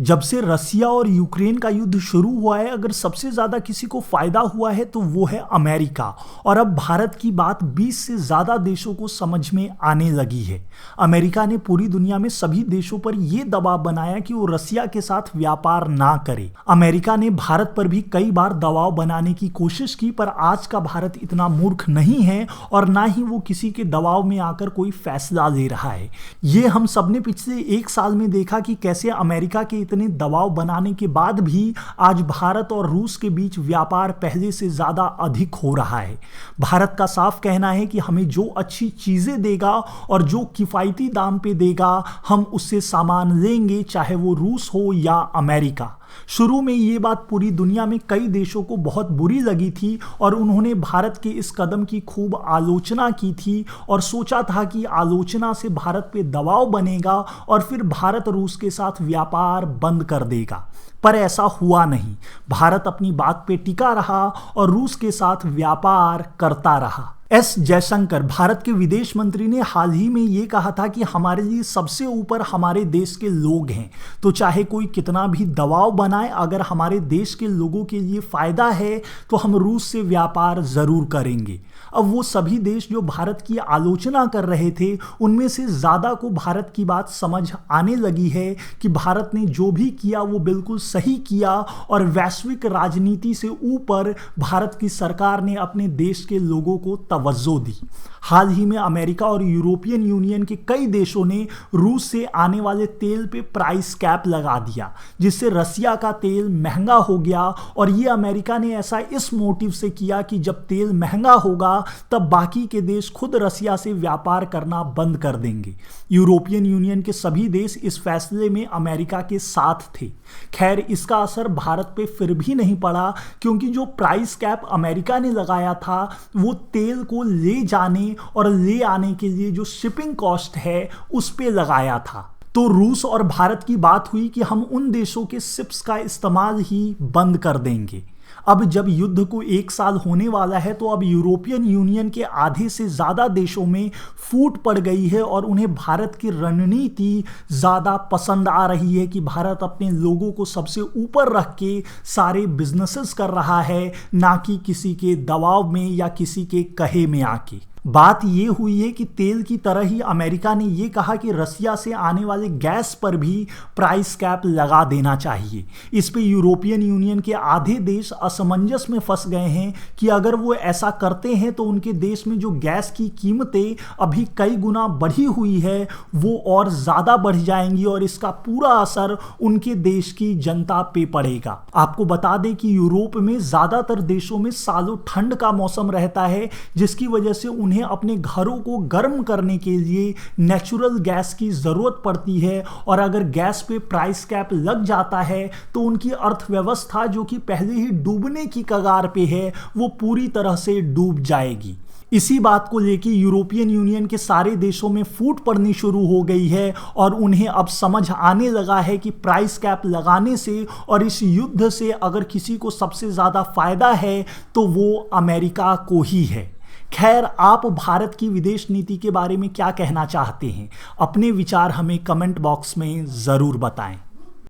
जब से रसिया और यूक्रेन का युद्ध शुरू हुआ है, अगर सबसे ज़्यादा किसी को फ़ायदा हुआ है तो वो है अमेरिका। और अब भारत की बात 20 से ज़्यादा देशों को समझ में आने लगी है। अमेरिका ने पूरी दुनिया में सभी देशों पर यह दबाव बनाया कि वो रसिया के साथ व्यापार ना करे। अमेरिका ने भारत पर भी कई बार दबाव बनाने की कोशिश की, पर आज का भारत इतना मूर्ख नहीं है और ना ही वो किसी के दबाव में आकर कोई फैसला ले रहा है। ये हम सब ने पिछले एक साल में देखा कि कैसे अमेरिका के इतने दबाव बनाने के बाद भी आज भारत और रूस के बीच व्यापार पहले से ज़्यादा अधिक हो रहा है। भारत का साफ कहना है कि हमें जो अच्छी चीज़ें देगा और जो किफ़ायती दाम पे देगा, हम उससे सामान लेंगे, चाहे वो रूस हो या अमेरिका। शुरू में ये बात पूरी दुनिया में कई देशों को बहुत बुरी लगी थी और उन्होंने भारत के इस कदम की खूब आलोचना की थी और सोचा था कि आलोचना से भारत पे दबाव बनेगा और फिर भारत रूस के साथ व्यापार बंद कर देगा। पर ऐसा हुआ नहीं। भारत अपनी बात पे टिका रहा और रूस के साथ व्यापार करता रहा। एस जयशंकर, भारत के विदेश मंत्री, ने हाल ही में ये कहा था कि हमारे लिए सबसे ऊपर हमारे देश के लोग हैं, तो चाहे कोई कितना भी दबाव बनाए, अगर हमारे देश के लोगों के लिए फ़ायदा है तो हम रूस से व्यापार ज़रूर करेंगे। अब वो सभी देश जो भारत की आलोचना कर रहे थे, उनमें से ज़्यादा को भारत की बात समझ आने लगी है कि भारत ने जो भी किया वो बिल्कुल सही किया और वैश्विक राजनीति से ऊपर भारत की सरकार ने अपने देश के लोगों को तवज्जो दी। हाल ही में अमेरिका और यूरोपियन यूनियन के कई देशों ने रूस से आने वाले तेल पे प्राइस कैप लगा दिया, जिससे रसिया का तेल महंगा हो गया। और ये अमेरिका ने ऐसा इस मोटिव से किया कि जब तेल महंगा होगा तब बाकी के देश खुद रसिया से व्यापार करना बंद कर देंगे। यूरोपियन यूनियन के सभी देश इस फैसले में अमेरिका के साथ थे। खैर, इसका असर भारत पे फिर भी नहीं पड़ा, क्योंकि जो प्राइस कैप अमेरिका ने लगाया था वो तेल को ले जाने और ले आने के लिए जो शिपिंग कॉस्ट है उस पे लगाया था। तो रूस और भारत की बात हुई कि हम उन देशों के शिप्स का इस्तेमाल ही बंद कर देंगे। अब जब युद्ध को एक साल होने वाला है तो अब यूरोपियन यूनियन के आधे से ज़्यादा देशों में फूट पड़ गई है और उन्हें भारत की रणनीति ज़्यादा पसंद आ रही है कि भारत अपने लोगों को सबसे ऊपर रख के सारे बिजनेसेस कर रहा है, ना कि किसी के दबाव में या किसी के कहे में आके। बात ये हुई है कि तेल की तरह ही अमेरिका ने ये कहा कि रसिया से आने वाले गैस पर भी प्राइस कैप लगा देना चाहिए। इस पे यूरोपियन यूनियन के आधे देश असमंजस में फंस गए हैं कि अगर वो ऐसा करते हैं तो उनके देश में जो गैस की कीमतें अभी कई गुना बढ़ी हुई है वो और ज़्यादा बढ़ जाएंगी और इसका पूरा असर उनके देश की जनता पे पड़ेगा। आपको बता दें कि यूरोप में ज़्यादातर देशों में सालों ठंड का मौसम रहता है, जिसकी वजह से उन्हें अपने घरों को गर्म करने के लिए नेचुरल गैस की ज़रूरत पड़ती है। और अगर गैस पे प्राइस कैप लग जाता है तो उनकी अर्थव्यवस्था, जो कि पहले ही डूबने की कगार पे है, वो पूरी तरह से डूब जाएगी। इसी बात को लेकर यूरोपियन यूनियन के सारे देशों में फूट पड़नी शुरू हो गई है और उन्हें अब समझ आने लगा है कि प्राइस कैप लगाने से और इस युद्ध से अगर किसी को सबसे ज़्यादा फायदा है तो वो अमेरिका को ही है। खैर, आप भारत की विदेश नीति के बारे में क्या कहना चाहते हैं? अपने विचार हमें कमेंट बॉक्स में ज़रूर बताएं।